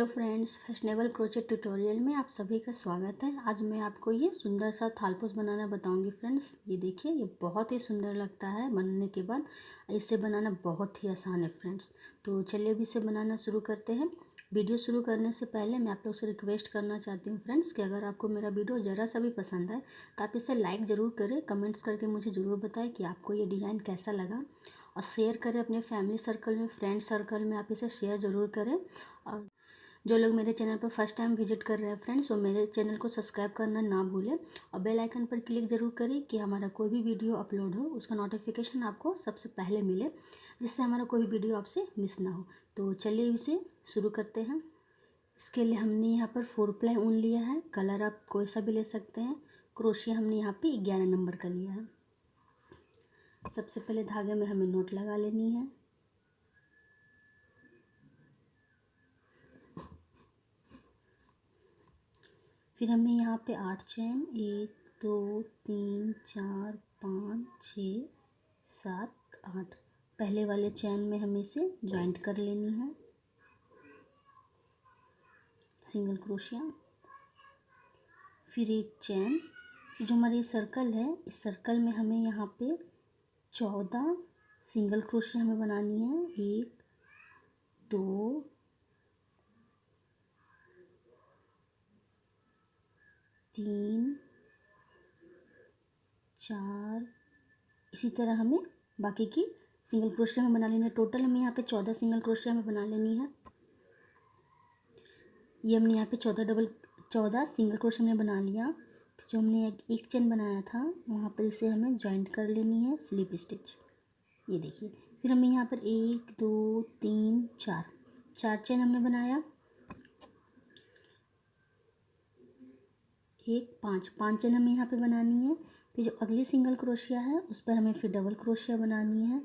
Hello friends, fashionable crochet tutorial में आप सभी का स्वागत है। आज मैं आपको ये सुंदर सा थालपोस बनाना बताऊंगी फ्रेंड्स। ये देखिए, ये बहुत ही सुंदर लगता है बनने के बाद। इसे बनाना बहुत ही आसान है फ्रेंड्स। तो चलिए अभी इसे बनाना शुरू करते हैं। वीडियो शुरू करने से पहले मैं आप लोग से रिक्वेस्ट करना चाहती हूँ फ्रेंड्स कि अगर आपको मेरा वीडियो ज़रा सा भी पसंद है तो आप इसे लाइक ज़रूर करें, कमेंट्स करके मुझे ज़रूर बताएं कि आपको ये डिज़ाइन कैसा लगा, और शेयर करें अपने फैमिली सर्कल में, फ्रेंड सर्कल में। आप इसे शेयर ज़रूर करें। और जो लोग मेरे चैनल पर फर्स्ट टाइम विजिट कर रहे हैं फ्रेंड्स, वो मेरे चैनल को सब्सक्राइब करना ना भूलें और बेल आइकन पर क्लिक ज़रूर करें कि हमारा कोई भी वीडियो अपलोड हो उसका नोटिफिकेशन आपको सबसे पहले मिले, जिससे हमारा कोई भी वीडियो आपसे मिस ना हो। तो चलिए इसे शुरू करते हैं। इसके लिए हमने यहाँ पर 4 प्लाई ऊन लिया है। कलर आप कोई सा भी ले सकते हैं। क्रोशिया हमने यहाँ पे 11 नंबर का लिया है। सबसे पहले धागे में हमें नोट लगा लेनी है। फिर हमें यहाँ पे 8 चैन, 1 2 3 4 5 6 7 8, पहले वाले चैन में हमें इसे जॉइंट कर लेनी है, सिंगल क्रोशिया। फिर एक चैन। फिर जो हमारी सर्कल है, इस सर्कल में हमें यहाँ पे 14 सिंगल क्रोशिया हमें बनानी है। 1 2 3 4, इसी तरह हमें बाकी की सिंगल क्रोशिया में बना लेनी है। टोटल हमें यहाँ पे 14 सिंगल क्रोशिया में बना लेनी है। ये हमने यहाँ पे 14 सिंगल क्रोशिया हमने बना लिया। जो हमने एक चेन बनाया था वहाँ पर इसे हमें जॉइंट कर लेनी है, स्लिप स्टिच। ये देखिए, फिर हमें यहाँ पर 1 2 3 4 चेन हमने बनाया। 5 चेन हमें यहाँ पे बनानी है। फिर जो अगली सिंगल क्रोशिया है उस पर हमें फिर डबल क्रोशिया बनानी है।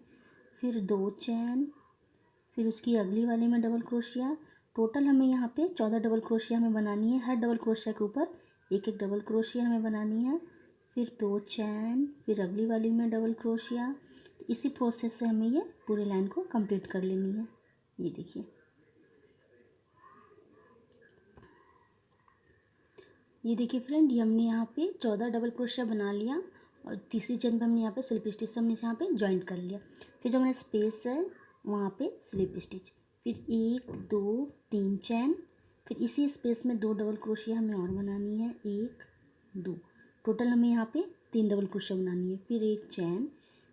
फिर 2 चैन, फिर उसकी अगली वाली में डबल क्रोशिया। टोटल हमें यहाँ पे 14 डबल क्रोशिया हमें बनानी है। हर डबल क्रोशिया के ऊपर एक एक डबल क्रोशिया हमें बनानी है। फिर 2 चैन, फिर अगली वाली में डबल क्रोशिया। तो इसी प्रोसेस से हमें ये पूरी लाइन को कंप्लीट कर लेनी है। ये देखिए, ये देखिए फ्रेंड, ये हमने यहाँ पे 14 डबल क्रोशिया बना लिया और तीसरी चेन पे हमने यहाँ पे स्लिप स्टिच से हमने यहाँ पे जॉइंट कर लिया। फिर जो हमारा स्पेस है वहाँ पे स्लिप स्टिच। फिर 1 2 3 चैन, फिर इसी स्पेस में 2 डबल क्रोशिया हमें और बनानी है। 1 2, टोटल हमें यहाँ पे 3 डबल क्रोशिया बनानी है। फिर एक चैन,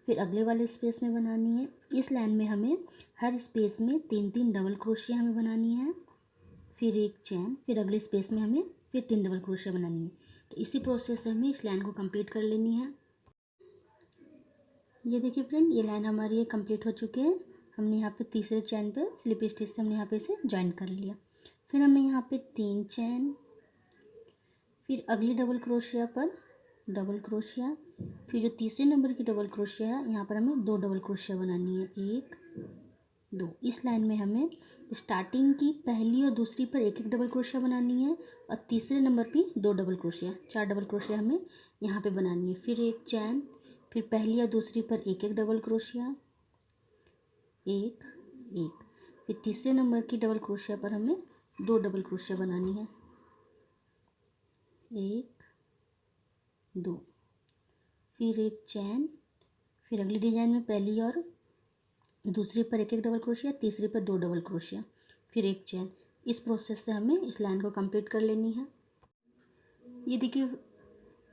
फिर अगले वाले स्पेस में बनानी है। इस लाइन में हमें हर स्पेस में 3 डबल क्रोशिया हमें बनानी है। फिर एक चैन, फिर अगले स्पेस में हमें फिर 3 डबल क्रोशिया बनानी है। तो इसी प्रोसेस से हमें इस लाइन को कंप्लीट कर लेनी है। ये देखिए फ्रेंड, ये लाइन हमारी ये कंप्लीट हो चुकी है। हमने यहाँ पे तीसरे चैन पे स्लिप स्टिच से हमने यहाँ पे इसे जॉइंट कर लिया। फिर हमें यहाँ पे 3 चैन, फिर अगली डबल क्रोशिया पर डबल क्रोशिया। फिर जो तीसरे नंबर की डबल क्रोशिया है यहाँ पर हमें 2 डबल क्रोशिया बनानी है। 1 2, इस लाइन में हमें स्टार्टिंग की पहली और दूसरी पर एक एक डबल क्रोशिया बनानी है और तीसरे नंबर पे 2 डबल क्रोशिया, 4 डबल क्रोशिया हमें यहाँ पे बनानी है। फिर एक चैन, फिर पहली और दूसरी पर एक एक डबल क्रोशिया, 1 1, फिर तीसरे नंबर की डबल क्रोशिया पर हमें 2 डबल क्रोशिया बनानी है। 1 2, फिर एक चैन, फिर अगली डिजाइन में पहली और दूसरी पर एक एक डबल क्रोशिया, तीसरी पर 2 डबल क्रोशिया, फिर एक चैन। इस प्रोसेस से हमें इस लाइन को कंप्लीट कर लेनी है। ये देखिए,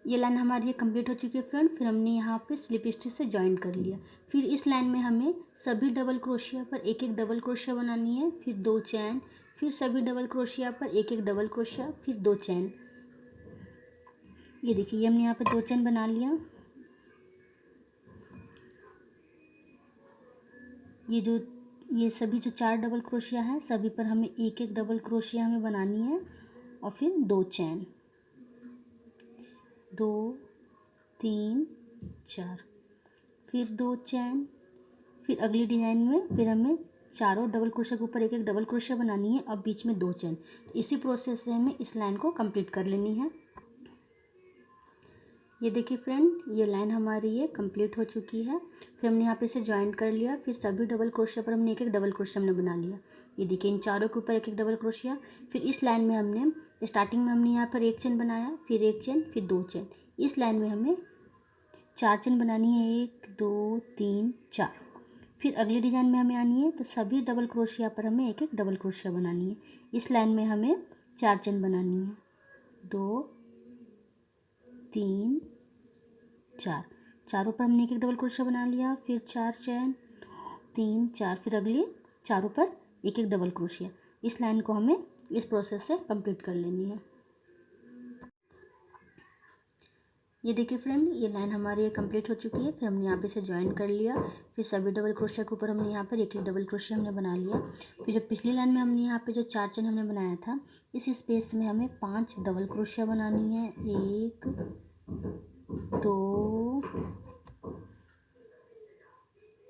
ये लाइन हमारी ये कंप्लीट हो चुकी है फ्रेंड। फिर हमने यहाँ पे स्लिप स्टिच से जॉइंट कर लिया। फिर इस लाइन में हमें सभी डबल क्रोशिया पर एक एक डबल क्रोशिया बनानी है। फिर 2 चैन, फिर सभी डबल क्रोशिया पर एक एक डबल क्रोशिया, फिर 2 चैन। ये देखिए, ये हमने यहाँ पे 2 चैन बना लिया। ये सभी जो 4 डबल क्रोशिया है सभी पर हमें एक एक डबल क्रोशिया हमें बनानी है और फिर 2 चैन, 2 3 4, फिर 2 चैन। फिर अगली डिजाइन में फिर हमें चारों डबल क्रोशिया के ऊपर एक एक डबल क्रोशिया बनानी है और बीच में 2 चैन। तो इसी प्रोसेस से हमें इस लाइन को कंप्लीट कर लेनी है। ये देखिए फ्रेंड, ये लाइन हमारी ये कंप्लीट हो चुकी है। फिर हमने यहाँ पे इसे ज्वाइन कर लिया। फिर सभी डबल क्रोशिया पर हमने एक एक डबल क्रोशिया हमने बना लिया। ये देखिए इन चारों के ऊपर एक एक डबल क्रोशिया। फिर इस लाइन में हमने स्टार्टिंग में हमने यहाँ पर एक चेन बनाया, फिर एक चेन, फिर दो चेन। इस लाइन में हमें 4 चेन बनानी है, 1 2 3 4। फिर अगली डिजाइन में हमें आनी है तो सभी डबल क्रोशिया पर हमें एक एक डबल क्रोशिया बनानी है। इस लाइन में हमें 4 चेन बनानी है, 2 3 4। चारों पर हमने एक एक डबल क्रोशिया बना लिया। फिर 4 चेन, 3 4। फिर अगली चारों पर एक एक डबल क्रोशिया। इस लाइन को हमें इस प्रोसेस से कंप्लीट कर लेनी है। ये देखिए फ्रेंड, ये लाइन हमारी कंप्लीट हो चुकी है। फिर हमने यहाँ पे इसे ज्वाइन कर लिया। फिर सभी डबल क्रोशिया के ऊपर हमने यहाँ पर एक एक डबल क्रोशिया हमने बना लिया। फिर जो पिछली लाइन में हमने यहाँ पे जो 4 चेन हमने बनाया था, इस स्पेस में हमें 5 डबल क्रोशिया बनानी है, 1 2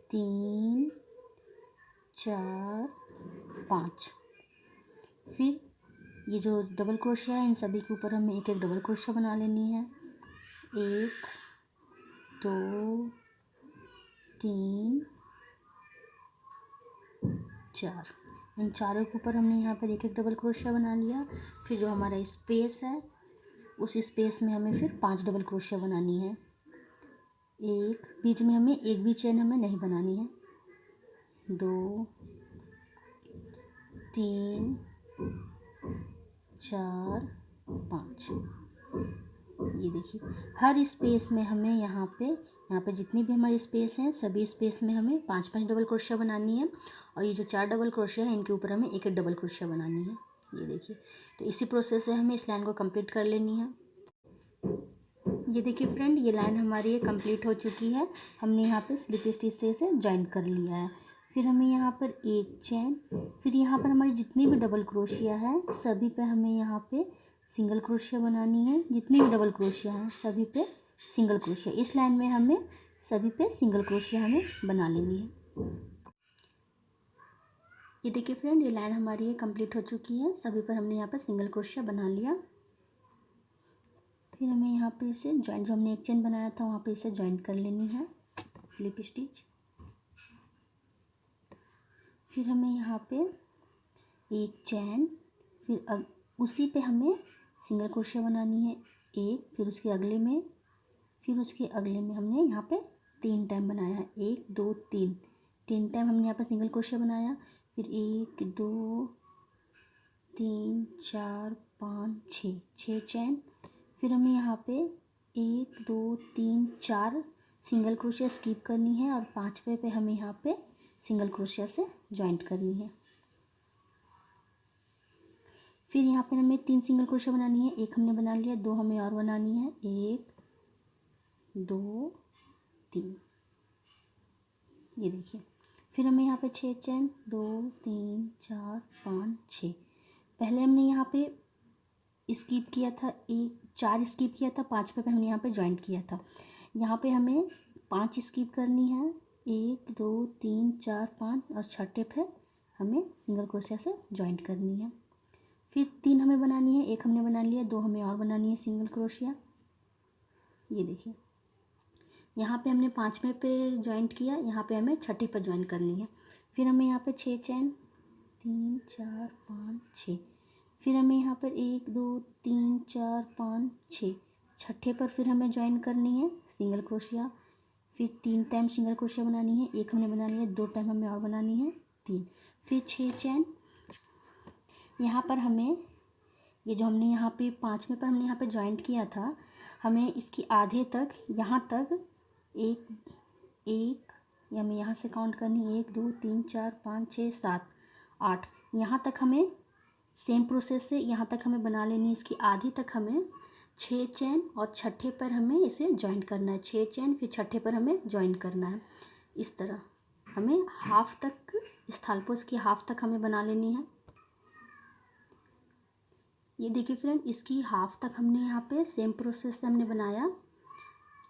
3 4 5। फिर ये जो डबल क्रोशिया है इन सभी के ऊपर हमें एक एक डबल क्रोशिया बना लेनी है, 1 2 3 4। इन चारों के ऊपर हमने यहाँ पर एक एक डबल क्रोशिया बना लिया। फिर जो हमारा स्पेस है उस स्पेस में हमें फिर 5 डबल क्रोशिया बनानी है। एक बीच में हमें एक भी चेन हमें नहीं बनानी है, 2 3 4 5। ये देखिए हर स्पेस में हमें यहाँ पे जितनी भी हमारी स्पेस हैं सभी स्पेस में हमें 5 डबल क्रोशिया बनानी है। और ये जो 4 डबल क्रोशिया है इनके ऊपर हमें एक एक डबल क्रोशिया बनानी है। ये देखिए, तो इसी प्रोसेस से हमें इस लाइन को कंप्लीट कर लेनी है। ये देखिए फ्रेंड, ये लाइन हमारी ये कंप्लीट हो चुकी है। हमने यहाँ पे स्लिप स्टिच से इसे ज्वाइन कर लिया है। फिर हमें यहाँ पर एक चेन, फिर यहाँ पर हमारी जितनी भी डबल क्रोशिया है सभी पे हमें यहाँ पे सिंगल क्रोशिया बनानी है। जितनी भी डबल क्रोशिया है सभी पे सिंगल क्रोशिया। इस लाइन में हमें सभी पे सिंगल क्रोशिया हमें बना लेनी है। ये देखिए फ्रेंड, ये लाइन हमारी ये कंप्लीट हो चुकी है। सभी पर हमने यहाँ पर सिंगल क्रोशिया बना लिया। फिर हमें यहाँ पे इसे जॉइंट, जो हमने एक चेन बनाया था वहाँ पे इसे जॉइंट कर लेनी है, स्लिप स्टिच। फिर हमें यहाँ पे एक चैन, फिर उसी पे हमें सिंगल क्रोशिया बनानी है एक, फिर उसके अगले में, फिर उसके अगले में हमने यहाँ पे 3 टाइम बनाया है, 1 2 3। 3 टाइम हमने यहाँ पे सिंगल क्रोशिया बनाया। फिर 1 2 3 4 5 6, 6 चैन। फिर हमें यहाँ पे 1 2 3 4 सिंगल क्रोशिया स्किप करनी है और 5वें पे हमें यहाँ पे सिंगल क्रोशिया से जॉइंट करनी है। फिर यहाँ पर हमें 3 सिंगल क्रोशिया बनानी है, एक हमने बना लिया, 2 हमें और बनानी है, 1 2 3। ये देखिए, फिर हमें यहाँ पे 6 चैन, 2 3 4 5 6। पहले हमने यहाँ पे स्किप किया था, 4 स्किप किया था, 5वें पे हमने यहाँ पे जॉइंट किया था। यहाँ पे हमें 5 स्किप करनी है, 1 2 3 4 5, और 6ठे पे हमें सिंगल क्रोशिया से जॉइंट करनी है। फिर 3 हमें बनानी है, एक हमने बना लिया, 2 हमें और बनानी है सिंगल क्रोशिया। ये देखिए, यहाँ पे हमने 5वें पे जॉइंट किया, यहाँ पे हमें 6ठे पर जॉइंट करनी है। फिर हमें यहाँ पे 6 चैन, 3 4 5 6। फिर हमें यहाँ पर 1 2 3 4 5 6, 6ठे पर फिर हमें जॉइन करनी है सिंगल क्रोशिया। फिर 3 टाइम सिंगल क्रोशिया बनानी है, एक हमने बना लिया, 2 टाइम हमें और बनानी है 3। फिर 6 चैन। यहाँ पर हमें ये जो हमने यहाँ पे 5वें पर हमने यहाँ पे जॉइंट किया था, हमें इसकी आधे तक यहाँ तक एक या हमें यहाँ से काउंट करनी, 1 2 3 4 5 6 7 8, यहाँ तक हमें सेम प्रोसेस से यहाँ तक हमें बना लेनी है। इसकी आधी तक हमें 6 चैन और 6ठे पर हमें इसे जॉइंट करना है, 6 चैन फिर 6ठे पर हमें जॉइंट करना है। इस तरह हमें हाफ तक, इस थालपोस की हाफ तक हमें बना लेनी है। ये देखिए फ्रेंड, इसकी हाफ तक हमने यहाँ पे सेम प्रोसेस से हमने बनाया,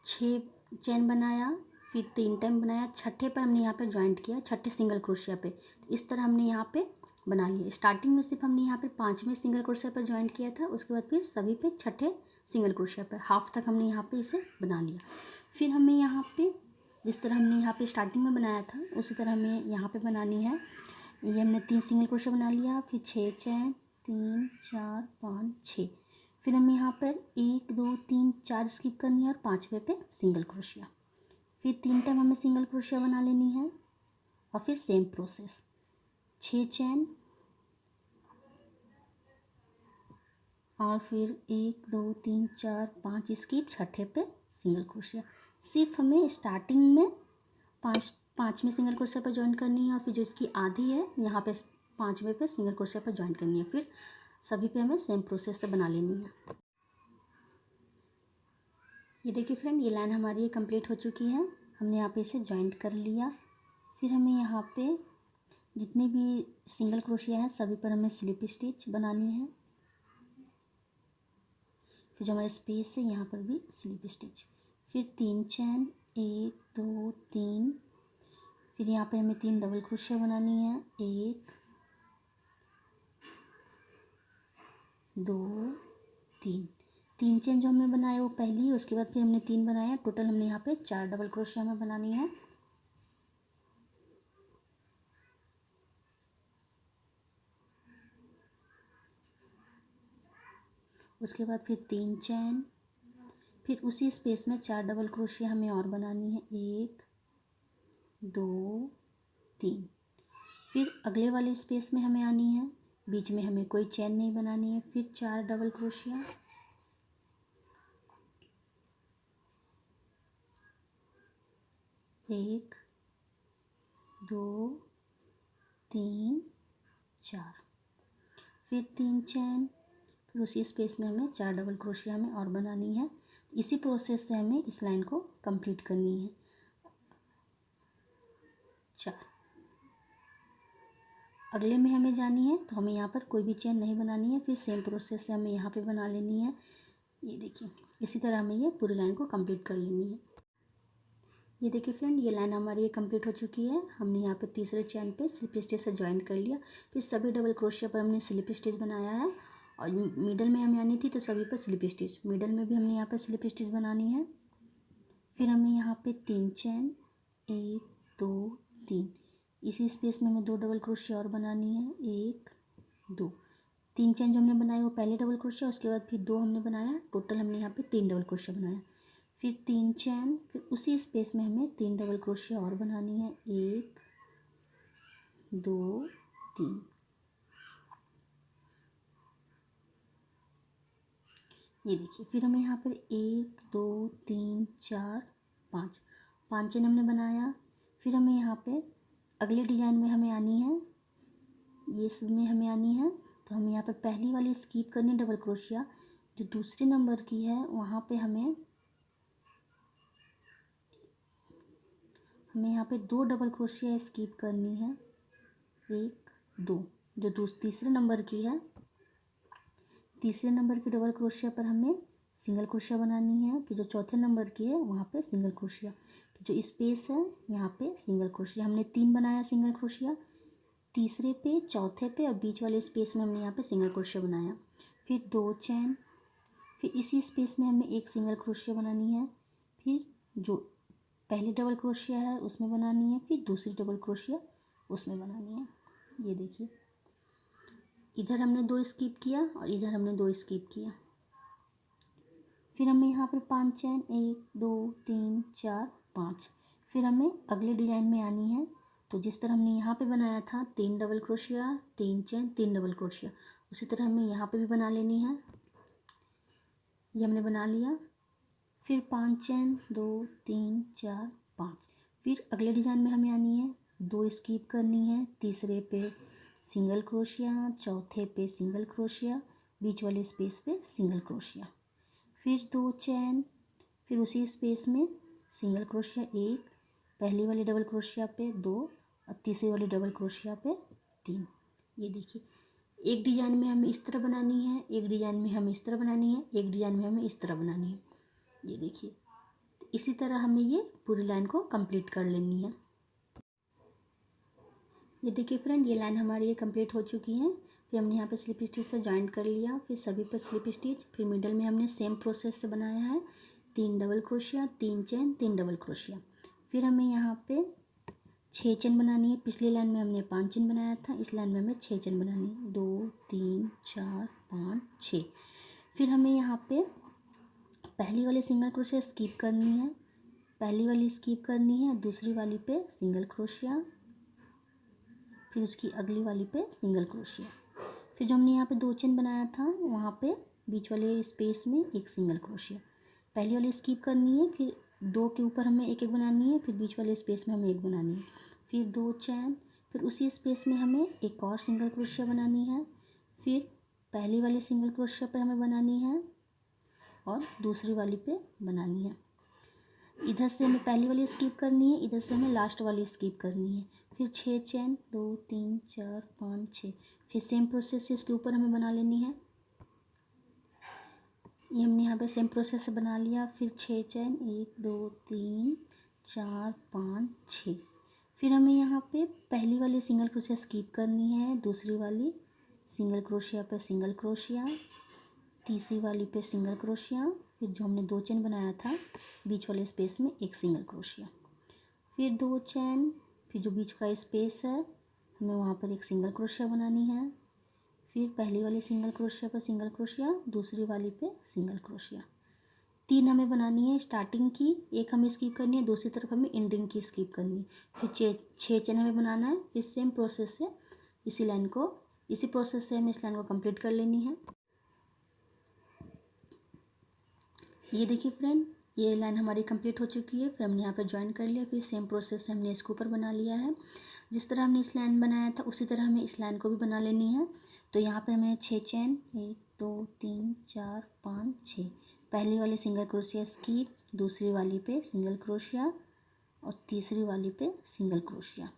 6 चैन बनाया, फिर 3 टाइम बनाया, 6ठे पर हमने यहाँ पे जॉइंट किया, 6ठे सिंगल क्रोशिया पे। इस तरह हमने यहाँ पे बना लिया। स्टार्टिंग में सिर्फ हमने यहाँ पे 5वें सिंगल क्रोशिया पर ज्वाइंट किया था, उसके बाद फिर सभी पे 6ठे सिंगल क्रोशिया पर हाफ तक हमने यहाँ पे इसे बना लिया। फिर हमें यहाँ पे जिस तरह हमने यहाँ पे स्टार्टिंग में बनाया था उसी तरह हमें यहाँ पे बनानी है। ये हमने 3 सिंगल क्रोशिया बना लिया, फिर 6 चैन, 3 4 5 6। फिर हमें यहाँ पर 1 2 3 4 स्किप करनी है और 5वें पे सिंगल क्रोशिया। फिर 3 टाइम हमें सिंगल क्रोशिया बना लेनी है और फिर सेम प्रोसेस 6 चैन और फिर 1 2 3 4 5 स्किप, 6ठे पे सिंगल क्रोशिया। सिर्फ हमें स्टार्टिंग में पाँचवें सिंगल क्रोशिया पर ज्वाइन करनी है और फिर जो इसकी आधी है यहाँ पे 5वें पे सिंगल क्रोशिया पर ज्वाइन करनी है। फिर सभी पे हमें सेम प्रोसेस से बना लेनी है। ये देखिए फ्रेंड, ये लाइन हमारी कंप्लीट हो चुकी है। हमने यहाँ पे इसे ज्वाइंट कर लिया। फिर हमें यहाँ पे जितने भी सिंगल क्रोशिया है सभी पर हमें स्लिप स्टिच बनानी है। फिर जो हमारा स्पेस है यहाँ पर भी स्लिप स्टिच। फिर 3 चैन, 1 2 3। फिर यहाँ पर हमें 3 डबल क्रोशिया बनानी है, 1 2 3। 3 चेन जो हमने बनाए वो पहली है, उसके बाद फिर हमने 3 बनाया। टोटल हमने यहाँ पे 4 डबल क्रोशिया हमें बनानी है। उसके बाद फिर 3 चैन, फिर उसी स्पेस में 4 डबल क्रोशिया हमें और बनानी है, 1 2 3। फिर अगले वाले स्पेस में हमें आनी है, बीच में हमें कोई चैन नहीं बनानी है। फिर 4 डबल क्रोशिया, 1 2 3 4। फिर 3 चैन, फिर उसी स्पेस में हमें 4 डबल क्रोशिया हमें और बनानी है। इसी प्रोसेस से हमें इस लाइन को कंप्लीट करनी है। 4 अगले में हमें जानी है तो हमें यहाँ पर कोई भी चेन नहीं बनानी है। फिर सेम प्रोसेस से हमें यहाँ पे बना लेनी है। ये देखिए, इसी तरह हमें ये पूरी लाइन को कंप्लीट कर लेनी है। ये देखिए फ्रेंड, ये लाइन हमारी ये कंप्लीट हो चुकी है। हमने यहाँ पे तीसरे चैन पे स्लिप स्टिच से ज्वाइंट कर लिया। फिर सभी डबल क्रोशिया पर हमने स्लिप स्टिच बनाया है और मिडल में हमें आनी थी तो सभी पर स्लिप स्टिच। मिडल में भी हमने यहाँ पर स्लिप स्टिच बनानी है। फिर हमें यहाँ पे 3 चैन, 1 2 3। इसी स्पेस में हमें 2 डबल क्रोशिया और बनानी है, 1 2। 3 चैन जो हमने बनाए वो पहले डबल क्रोशिया, उसके बाद फिर 2 हमने बनाया। टोटल हमने यहाँ पे 3 डबल क्रोशिया बनाया। फिर 3 चैन, फिर उसी स्पेस में हमें 3 डबल क्रोशिया और बनानी है, 1 2 3। ये देखिए, फिर हमें यहाँ पर 1 2 3 4 5 चेन हमने बनाया। फिर हमें यहाँ पे अगले डिजाइन में हमें आनी है, ये सब में हमें आनी है तो हमें यहाँ पर पहली वाली स्किप करनी डबल क्रोशिया। जो दूसरे नंबर की है वहाँ पे हमें यहाँ पे 2 डबल क्रोशिया स्किप करनी है, 1 2। जो तीसरे नंबर की है, तीसरे नंबर की डबल क्रोशिया पर हमें सिंगल क्रोशिया बनानी है। फिर जो चौथे नंबर की है वहाँ पे सिंगल क्रोशिया। फिर जो स्पेस है यहाँ पे सिंगल क्रोशिया। हमने 3 बनाया सिंगल क्रोशिया, तीसरे पे, चौथे पे और बीच वाले स्पेस में हमने यहाँ पे सिंगल क्रोशिया बनाया। फिर 2 चैन, फिर इसी स्पेस में हमें 1 सिंगल क्रोशिया बनानी है। फिर जो पहली डबल क्रोशिया है उसमें बनानी है, फिर दूसरी डबल क्रोशिया उसमें बनानी है। ये देखिए, इधर हमने 2 स्किप किया और इधर हमने 2 स्किप किया। फिर हमें यहाँ पर 5 चैन, 1 2 3 4 5। फिर हमें अगले डिजाइन में आनी है तो जिस तरह हमने यहाँ पे बनाया था 3 डबल क्रोशिया, 3 चैन, 3 डबल क्रोशिया, उसी तरह हमें यहाँ पे भी बना लेनी है। ये हमने बना लिया। फिर 5 चैन, 2 3 4 5। फिर अगले डिजाइन में हमें आनी है, 2 स्किप करनी है, तीसरे पे सिंगल क्रोशिया, चौथे पे सिंगल क्रोशिया, बीच वाले स्पेस पे सिंगल क्रोशिया। फिर 2 चैन, फिर उसी स्पेस में सिंगल क्रोशिया 1, पहली वाली डबल क्रोशिया पे 2 और तीसरी वाली डबल क्रोशिया पे 3। ये देखिए, एक डिजाइन में हमें इस तरह बनानी है, एक डिजाइन में हमें इस तरह बनानी है, एक डिजाइन में हमें इस तरह बनानी है। ये देखिए, तो इसी तरह हमें ये पूरी लाइन को कंप्लीट कर लेनी है। ये देखिए फ्रेंड, ये लाइन हमारी ये कंप्लीट हो चुकी है। फिर हमने यहाँ पे स्लिप स्टिच से जॉइंट कर लिया, फिर सभी पर स्लिप स्टिच, फिर मिडल में हमने सेम प्रोसेस से बनाया है 3 double crochet, 3 chain, 3 double crochet. फिर हमें यहाँ पे 6 चेन बनानी है। पिछली लाइन में हमने 5 चेन बनाया था, इस लाइन में हमें 6 चेन बनानी है, 2 3 4 5 6। फिर हमें यहाँ पे पहली वाली सिंगल क्रोशिया स्किप करनी है, पहली वाली स्किप करनी है, दूसरी वाली पे सिंगल क्रोशिया, फिर उसकी अगली वाली पे सिंगल क्रोशिया। फिर जो हमने यहाँ पे 2 चेन बनाया था वहाँ पे बीच वाले स्पेस में एक सिंगल क्रोशिया। पहली वाली स्किप करनी है, फिर 2 के ऊपर हमें एक एक बनानी है, फिर बीच वाले स्पेस में हमें एक बनानी है, फिर 2 चैन, फिर उसी स्पेस में हमें एक और सिंगल क्रोशिया बनानी है, फिर पहली वाली सिंगल क्रोशिया पे हमें बनानी है और दूसरी वाली पे बनानी है। इधर से हमें पहली वाली स्किप करनी है, इधर से हमें लास्ट वाली स्किप करनी है। फिर 6 चैन, 2 3 4 5 6। फिर सेम प्रोसेस से इसके ऊपर हमें बना लेनी है। ये हमने यहाँ पे सेम प्रोसेस से बना लिया। फिर 6 चैन, 1 2 3 4 5 6। फिर हमें यहाँ पे पहली वाली सिंगल क्रोशिया स्किप करनी है, दूसरी वाली सिंगल क्रोशिया पे सिंगल क्रोशिया, तीसरी वाली पे सिंगल क्रोशिया, फिर जो हमने 2 चेन बनाया था बीच वाले स्पेस में एक सिंगल क्रोशिया, फिर 2 चैन, फिर जो बीच का स्पेस है हमें वहाँ पर एक सिंगल क्रोशिया बनानी है, फिर पहली वाली सिंगल क्रोशिया पर सिंगल क्रोशिया, दूसरी वाली पे सिंगल क्रोशिया। 3 हमें बनानी है स्टार्टिंग की, एक हमें स्किप करनी है, दूसरी तरफ हमें एंडिंग की स्किप करनी है। फिर 6 चेन हमें बनाना है। फिर सेम प्रोसेस से इसी प्रोसेस से हमें इस लाइन को कंप्लीट कर लेनी है। ये देखिए फ्रेंड, ये लाइन हमारी कंप्लीट हो चुकी है। फिर हमने यहाँ पर ज्वाइन कर लिया, फिर सेम प्रोसेस से हमने इसके ऊपर बना लिया है। जिस तरह हमने इस लाइन बनाया था उसी तरह हमें इस लाइन को भी बना लेनी है। तो यहाँ पर हमें 6 चैन, 1 2 3 4 5 6, पहली वाली सिंगल क्रोशिया स्किप, दूसरी वाली पे सिंगल क्रोशिया और तीसरी वाली पे सिंगल क्रोशिया।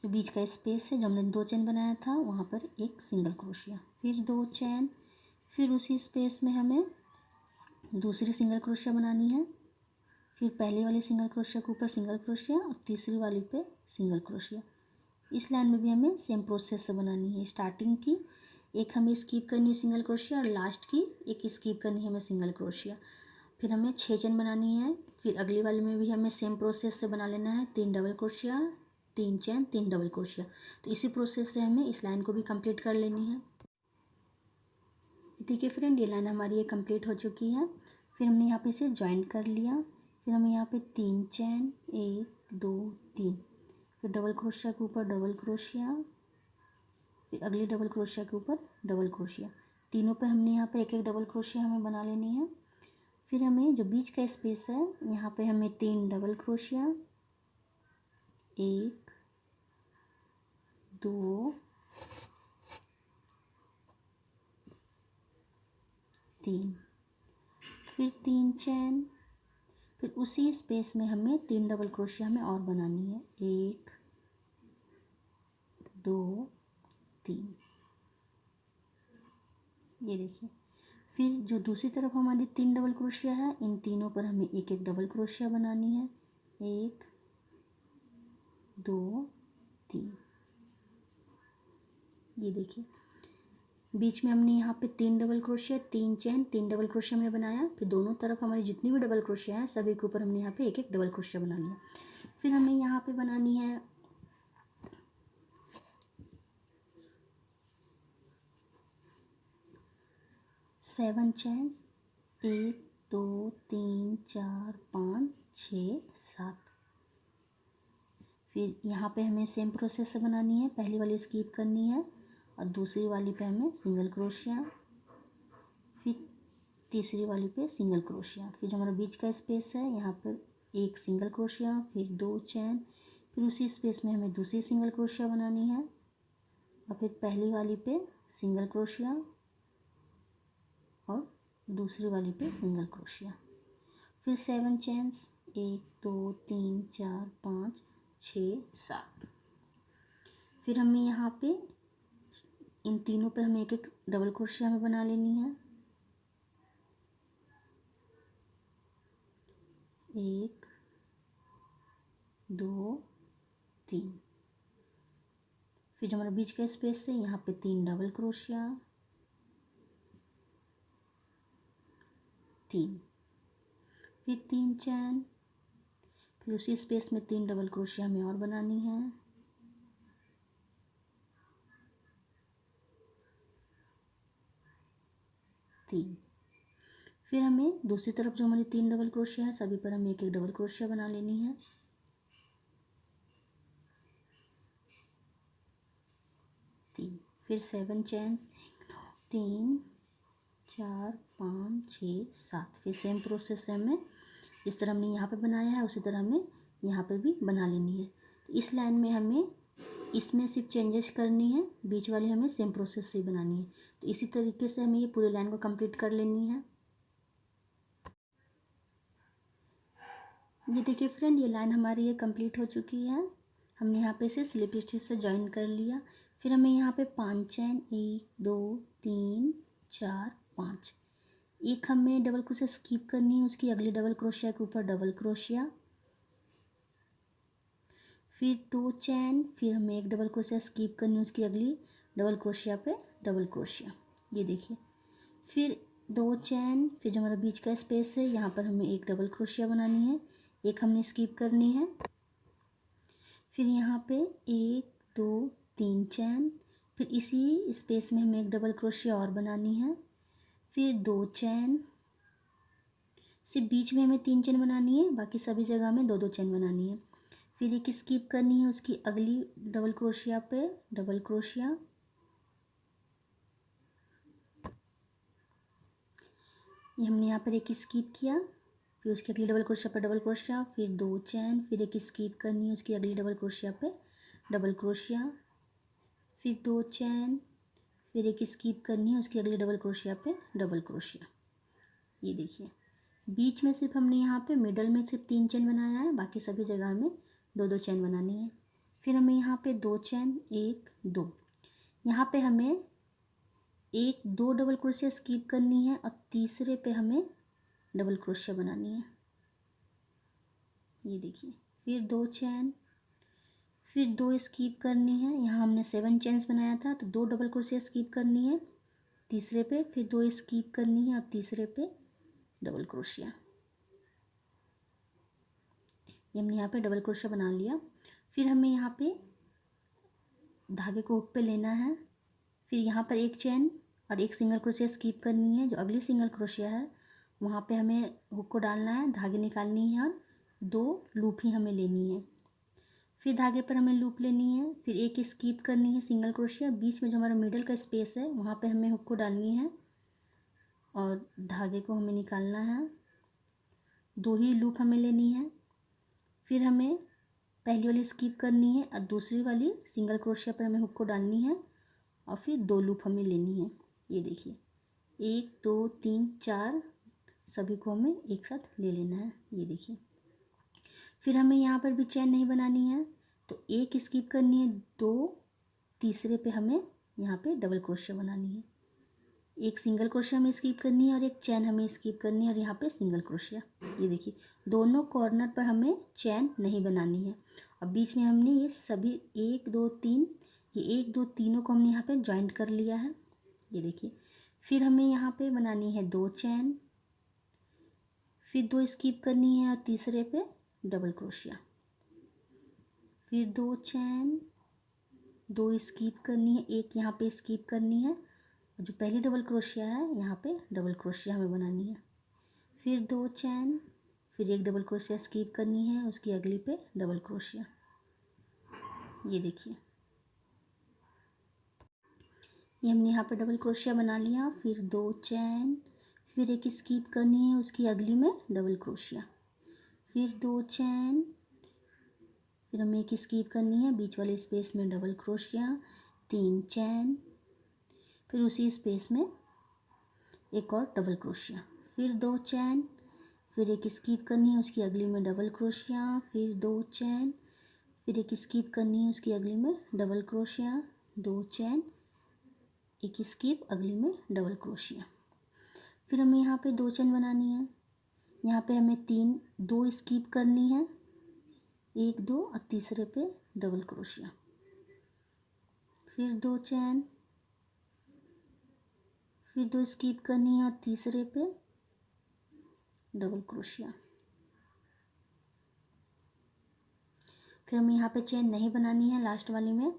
तो बीच का स्पेस है जो हमने 2 चैन बनाया था वहाँ पर एक सिंगल क्रोशिया, फिर 2 चैन, फिर उसी स्पेस में हमें दूसरी सिंगल क्रोशिया बनानी है, फिर पहली वाली सिंगल क्रोशिया के ऊपर सिंगल क्रोशिया और तीसरी वाली पे सिंगल क्रोशिया। इस लाइन में भी हमें सेम प्रोसेस से बनानी है। स्टार्टिंग की एक हमें स्किप करनी है सिंगल क्रोशिया और लास्ट की एक स्किप करनी है हमें सिंगल क्रोशिया। फिर हमें 6 चेन बनानी है। फिर अगली वाली में भी हमें सेम प्रोसेस से बना लेना है, 3 double crochet, 3 chain, 3 double crochet. तो इसी प्रोसेस से हमें इस लाइन को भी कंप्लीट कर लेनी है। देखिए फ्रेंड, ये लाइन हमारी ये कंप्लीट हो चुकी है। फिर हमने यहाँ पे इसे ज्वाइंट कर लिया। फिर हमें यहाँ पे 3 चैन, 1 2 3, फिर डबल क्रोशिया के ऊपर डबल क्रोशिया, फिर अगली डबल क्रोशिया के ऊपर डबल क्रोशिया। तीनों पे हमने यहाँ पे एक एक डबल क्रोशिया हमें बना लेनी है। फिर हमें जो बीच का स्पेस है यहाँ पे हमें 3 डबल क्रोशिया, 1 2 3, फिर 3 चैन, फिर उसी स्पेस में हमें 3 डबल क्रोशिया हमें और बनानी है, 1 2 3। ये देखिए, फिर जो दूसरी तरफ हमारी 3 डबल क्रोशिया है इन तीनों पर हमें एक एक डबल क्रोशिया बनानी है, 1 2 3। ये देखिए, बीच में हमने यहाँ पे 3 डबल क्रोशिया, 3 चैन, 3 डबल क्रोशिया हमने बनाया। फिर दोनों तरफ हमारी जितनी भी डबल क्रोशिया है सभी के ऊपर हमने यहाँ पे एक एक डबल क्रोशिया बना लिया। फिर हमें यहाँ पे बनानी है 7 चैन्स, 1 2 3 4 5 6 7। फिर यहाँ पे हमें सेम प्रोसेस से बनानी है, पहली वाली स्किप करनी है और दूसरी वाली पे हमें सिंगल क्रोशिया, फिर तीसरी वाली पे सिंगल क्रोशिया। फिर जो हमारा बीच का स्पेस है यहाँ पर एक सिंगल क्रोशिया, फिर 2 चैन, फिर उसी स्पेस में हमें दूसरी सिंगल क्रोशिया बनानी है और फिर पहली वाली पे सिंगल क्रोशिया और दूसरी वाली पे सिंगल क्रोशिया। फिर 7 चैन्स, 1 2 3 4 5 6 7। फिर हमें यहाँ पे इन तीनों पर हमें एक एक डबल क्रोशिया हमें बना लेनी है, 1 2 3। फिर जो हमारा बीच का स्पेस है यहाँ पे 3 डबल क्रोशिया, 3, फिर 3 चैन, फिर उसी स्पेस में 3 डबल क्रोशिया हमें और बनानी है, 3। फिर हमें दूसरी तरफ जो हमारी 3 डबल क्रोशिया है सभी पर हमें एक एक डबल क्रोशिया बना लेनी है, 3। फिर 7 चैन्स, 1 2 3 4 5 6 7। फिर सेम प्रोसेस से हमें जिस तरह हमने यहाँ पे बनाया है उसी तरह हमें यहाँ पर भी बना लेनी है। तो इस लाइन में हमें इसमें सिर्फ चेंजेस करनी है, बीच वाली हमें सेम प्रोसेस से ही बनानी है। तो इसी तरीके से हमें ये पूरी लाइन को कंप्लीट कर लेनी है। ये देखिए फ्रेंड, ये लाइन हमारी ये कंप्लीट हो चुकी है। हमने यहाँ पे इसे स्लिप स्टिच से जॉइन कर लिया। फिर हमें यहाँ पे 5 चैन, 1 2 3 4 5, एक हमें डबल क्रोशिया स्किप करनी है, उसकी अगली डबल क्रोशिया के ऊपर डबल क्रोशिया, फिर 2 चैन, फिर हमें एक डबल क्रोशिया स्किप करनी है, उसकी अगली डबल क्रोशिया पे डबल क्रोशिया। ये देखिए, फिर 2 चैन, फिर जो हमारा बीच का स्पेस है यहाँ पर हमें एक डबल क्रोशिया बनानी है, एक हमने स्किप करनी है। फिर यहाँ पे 1 2 3 चैन, फिर इसी स्पेस में हमें एक डबल क्रोशिया और बनानी है, फिर 2 चैन, सिर्फ बीच में हमें 3 चैन बनानी है, बाकी सभी जगह में 2 2 चैन बनानी है। फिर एक स्किप करनी है, उसकी अगली डबल क्रोशिया पे डबल क्रोशिया, ये हमने यहाँ पर एक स्किप किया, फिर उसकी अगली डबल क्रोशिया पे डबल क्रोशिया, फिर 2 चैन, फिर एक स्किप करनी है, उसकी अगली डबल क्रोशिया पे डबल क्रोशिया, फिर 2 चैन, फिर एक स्किप करनी है, उसकी अगली डबल क्रोशिया पे डबल क्रोशिया। ये देखिए, बीच में सिर्फ हमने यहाँ पे मिडल में सिर्फ 3 चैन बनाया है, बाकी सभी जगह हमें 2 2 चैन बनानी है। फिर हमें यहाँ पे 2 चैन, 1 2, यहाँ पे हमें 1 2 डबल क्रोशिया स्किप करनी है और तीसरे पे हमें डबल क्रोशिया बनानी है। ये देखिए, फिर 2 चैन, फिर 2 स्किप करनी है, यहाँ हमने 7 चैन्स बनाया था तो 2 डबल क्रोशिया स्किप करनी है तीसरे पे, फिर 2 स्किप करनी है और तीसरे पे डबल क्रोशिया। ये हमने यहाँ पे डबल क्रोशिया बना लिया। फिर हमें यहाँ पे धागे को हुक पे लेना है, फिर यहाँ पर एक चैन और एक सिंगल क्रोशिया स्किप करनी है, जो अगली सिंगल क्रोशिया है वहाँ पे हमें हुक को डालना है, धागे निकालनी है और 2 लूप ही हमें लेनी है। फिर धागे पर हमें लूप लेनी है, फिर एक स्किप करनी है सिंगल क्रोशिया, बीच में जो हमारा मिडल का स्पेस है वहाँ पे हमें हुक को डालनी है और धागे को हमें निकालना है, 2 ही लूप हमें लेनी है। फिर हमें पहली वाली स्किप करनी है और दूसरी वाली सिंगल क्रोशिया पर हमें हुक को डालनी है और फिर 2 लूप हमें लेनी है। ये देखिए, 1 2 3 4 सभी को हमें एक साथ ले लेना है। ये देखिए, फिर हमें यहाँ पर भी चैन नहीं बनानी है तो एक स्किप करनी है, 2 तीसरे पे हमें यहाँ पे डबल क्रोशिया बनानी है, एक सिंगल क्रोशिया हमें स्किप करनी है और एक चैन हमें स्किप करनी है और यहाँ पे सिंगल क्रोशिया। ये देखिए, दोनों कॉर्नर पर हमें चैन नहीं बनानी है और बीच में हमने ये सभी 1 2 3, ये 1 2 तीनों को हमने यहाँ पे जॉइंट कर लिया है। ये देखिए, फिर हमें यहाँ पे बनानी है 2 चैन, फिर 2 स्किप करनी है और तीसरे पे डबल क्रोशिया, फिर 2 चैन, 2 स्किप करनी है, एक यहाँ पे स्किप करनी है और जो पहली डबल क्रोशिया है यहाँ पे डबल क्रोशिया हमें बनानी है, फिर 2 चैन, फिर एक डबल क्रोशिया स्किप करनी है, उसकी अगली पे डबल क्रोशिया। ये देखिए, ये हमने यहाँ पे डबल क्रोशिया बना लिया, फिर 2 चैन, फिर एक स्किप करनी है, उसकी अगली में डबल क्रोशिया, फिर 2 चैन, फिर हमें एक स्किप करनी है, बीच वाले स्पेस में डबल क्रोशिया, 3 चैन, फिर उसी स्पेस में एक और डबल क्रोशिया, फिर 2 चैन, फिर एक स्किप करनी है, उसकी अगली में डबल क्रोशिया, फिर 2 चैन, फिर एक स्किप करनी है, उसकी अगली में डबल क्रोशिया, 2 चैन, एक स्किप, अगली में डबल क्रोशिया। फिर हमें यहाँ पे 2 चैन बनानी है, यहाँ पे हमें 2 स्किप करनी है, 1 2 और तीसरे पे डबल क्रोशिया। फिर 2 चैन, फिर 2 स्किप करनी है और तीसरे पे डबल क्रोशिया। फिर हमें यहाँ पे चेन नहीं बनानी है लास्ट वाली में,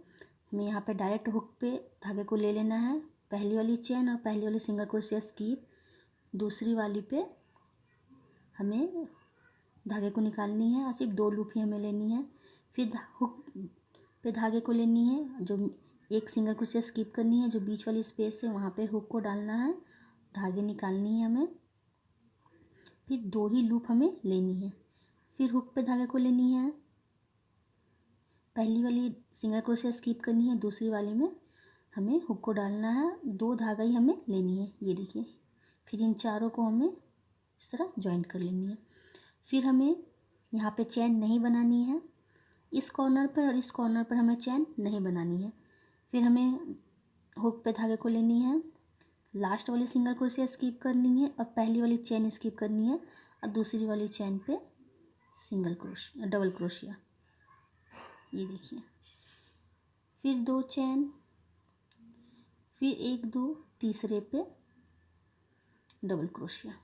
हमें यहाँ पे डायरेक्ट हुक पे धागे को ले लेना है। पहली वाली चेन और पहली वाली सिंगल क्रोशिया स्किप, दूसरी वाली पे हमें धागे को निकालनी है और सिर्फ 2 लूप ही हमें लेनी है। फिर हुक पे धागे को लेनी है, जो एक सिंगल क्रोशिया स्किप करनी है, जो बीच वाली स्पेस है वहाँ पे हुक को डालना है, धागे निकालनी है हमें। फिर 2 ही लूप हमें लेनी है। फिर हुक पे धागे को लेनी है, पहली वाली सिंगल क्रोशिया स्किप करनी है, दूसरी वाली में हमें हुक को डालना है, 2 धागा ही हमें लेनी है, ये देखिए। फिर इन चारों को हमें इस तरह जॉइंट कर लेनी है। फिर हमें यहाँ पे चैन नहीं बनानी है, इस कॉर्नर पर और इस कॉर्नर पर हमें चैन नहीं बनानी है। फिर हमें हुक पे धागे को लेनी है, लास्ट वाली सिंगल क्रोशिया स्किप करनी है और पहली वाली चैन स्किप करनी है और दूसरी वाली चैन पे सिंगल क्रोशिया डबल क्रोशिया, ये देखिए। फिर 2 चैन, फिर 1 2 तीसरे पे डबल क्रोशिया,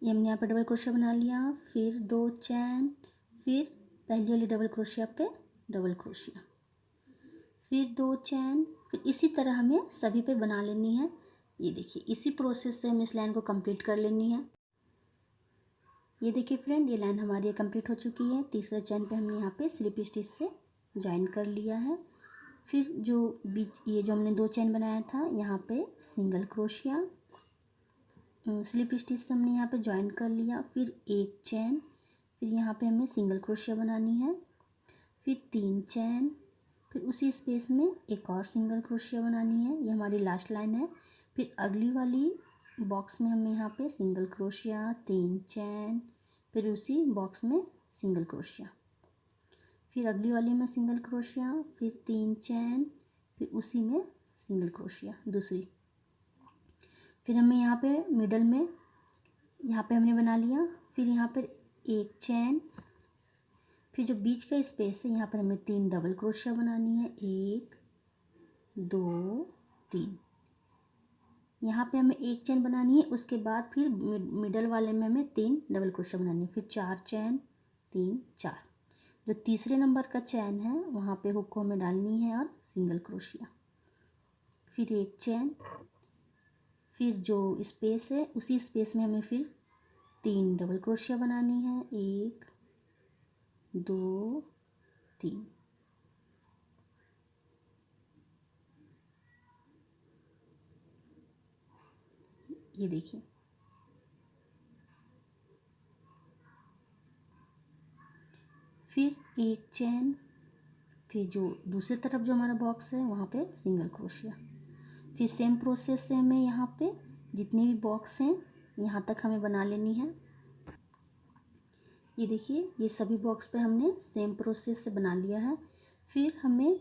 ये हमने यहाँ पे डबल क्रोशिया बना लिया। फिर 2 चैन, फिर पहली वाली डबल क्रोशिया पे डबल क्रोशिया, फिर 2 चैन, फिर इसी तरह हमें सभी पे बना लेनी है। ये देखिए, इसी प्रोसेस से हमें इस लाइन को कंप्लीट कर लेनी है। ये देखिए फ्रेंड, ये लाइन हमारी कंप्लीट हो चुकी है। तीसरे चैन पे हमने यहाँ पे स्लिप स्टिच से ज्वाइन कर लिया है। फिर जो बीच ये जो हमने 2 चैन बनाया था, यहाँ पे सिंगल क्रोशिया स्लिप स्टिच से हमने यहाँ पे ज्वाइन कर लिया। फिर 1 चैन, फिर यहाँ पे हमें सिंगल क्रोशिया बनानी है। फिर 3 चैन, फिर उसी स्पेस में एक और सिंगल क्रोशिया बनानी है, ये हमारी लास्ट लाइन है। फिर अगली वाली बॉक्स में हमें यहाँ पे सिंगल क्रोशिया, 3 चैन, फिर उसी बॉक्स में सिंगल क्रोशिया, फिर अगली वाली में सिंगल क्रोशिया, फिर 3 चैन, फिर उसी में सिंगल क्रोशिया दूसरी। फिर हमें यहाँ पे मिडल में यहाँ पे हमने बना लिया। फिर यहाँ पर 1 चैन, फिर जो बीच का स्पेस है यहाँ पर हमें 3 डबल क्रोशिया बनानी है, 1 2 3। यहाँ पे हमें 1 चैन बनानी है, उसके बाद फिर मिडल वाले में हमें 3 डबल क्रोशिया बनानी है, फिर 4 चैन 3 4। जो तीसरे नंबर का चैन है वहाँ पे हुक को हमें डालनी है और सिंगल क्रोशिया, फिर 1 चैन, फिर जो स्पेस है उसी स्पेस में हमें फिर 3 डबल क्रोशिया बनानी है, 1 2 3। ये देखिए, फिर 1 चैन, फिर जो दूसरी तरफ जो हमारा बॉक्स है वहाँ पे सिंगल क्रोशिया। फिर सेम प्रोसेस से हमें यहाँ पे जितने भी बॉक्स हैं यहाँ तक हमें बना लेनी है। ये देखिए, ये सभी बॉक्स पे हमने सेम प्रोसेस से बना लिया है। फिर हमें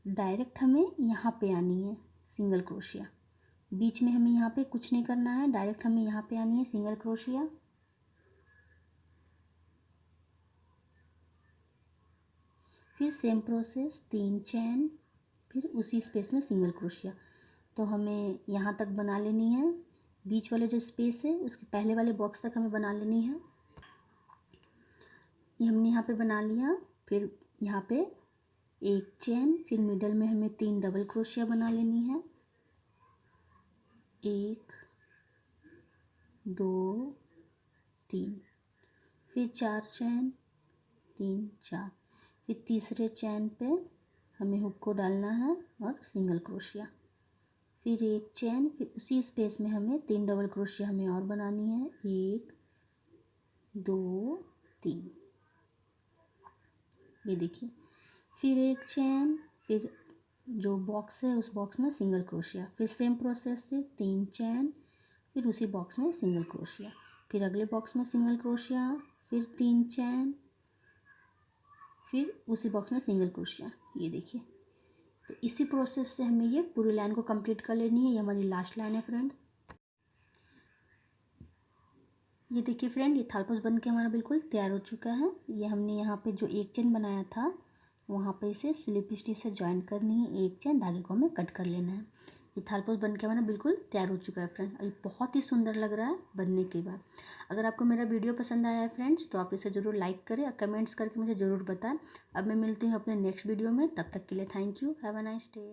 डायरेक्ट हमें यहाँ पे आनी है सिंगल क्रोशिया, बीच में हमें यहाँ पे कुछ नहीं करना है, डायरेक्ट हमें यहाँ पे आनी है सिंगल क्रोशिया। फिर सेम प्रोसेस 3 चैन, फिर उसी स्पेस में सिंगल क्रोशिया। तो हमें यहाँ तक बना लेनी है, बीच वाले जो स्पेस है उसके पहले वाले बॉक्स तक हमें बना लेनी है। ये हमने यहाँ पे बना लिया। फिर यहाँ पे 1 चैन, फिर मिडल में हमें 3 डबल क्रोशिया बना लेनी है, 1 2 3। फिर 4 चैन 3 4, फिर तीसरे चैन पे हमें हुक को डालना है और सिंगल क्रोशिया, फिर 1 चैन, फिर उसी स्पेस में हमें 3 डबल क्रोशिया हमें और बनानी है, 1 2 3। ये देखिए, फिर 1 चैन, फिर जो बॉक्स है उस बॉक्स में सिंगल क्रोशिया, फिर सेम प्रोसेस से 3 चैन, फिर उसी बॉक्स में सिंगल क्रोशिया, फिर अगले बॉक्स में सिंगल क्रोशिया, फिर 3 चैन, फिर उसी बॉक्स में सिंगल क्रोशिया। ये देखिए, तो इसी प्रोसेस से हमें ये पूरी लाइन को कंप्लीट कर लेनी है। ये हमारी लास्ट लाइन है फ्रेंड। ये देखिए फ्रेंड, ये थालपोस बन के हमारा बिल्कुल तैयार हो चुका है। ये हमने यहाँ पे जो 1 चेन बनाया था वहाँ पे इसे स्लिप स्टिच से जॉइन करनी है, एक चैन धागे को हमें कट कर लेना है। ये थालपोस बन के हमारा बिल्कुल तैयार हो चुका है फ्रेंड, और ये बहुत ही सुंदर लग रहा है बनने के बाद। अगर आपको मेरा वीडियो पसंद आया है फ्रेंड्स, तो आप इसे ज़रूर लाइक करें और कमेंट्स करके मुझे ज़रूर बताएं। अब मैं मिलती हूँ अपने नेक्स्ट वीडियो में, तब तक के लिए thank you, have a nice day.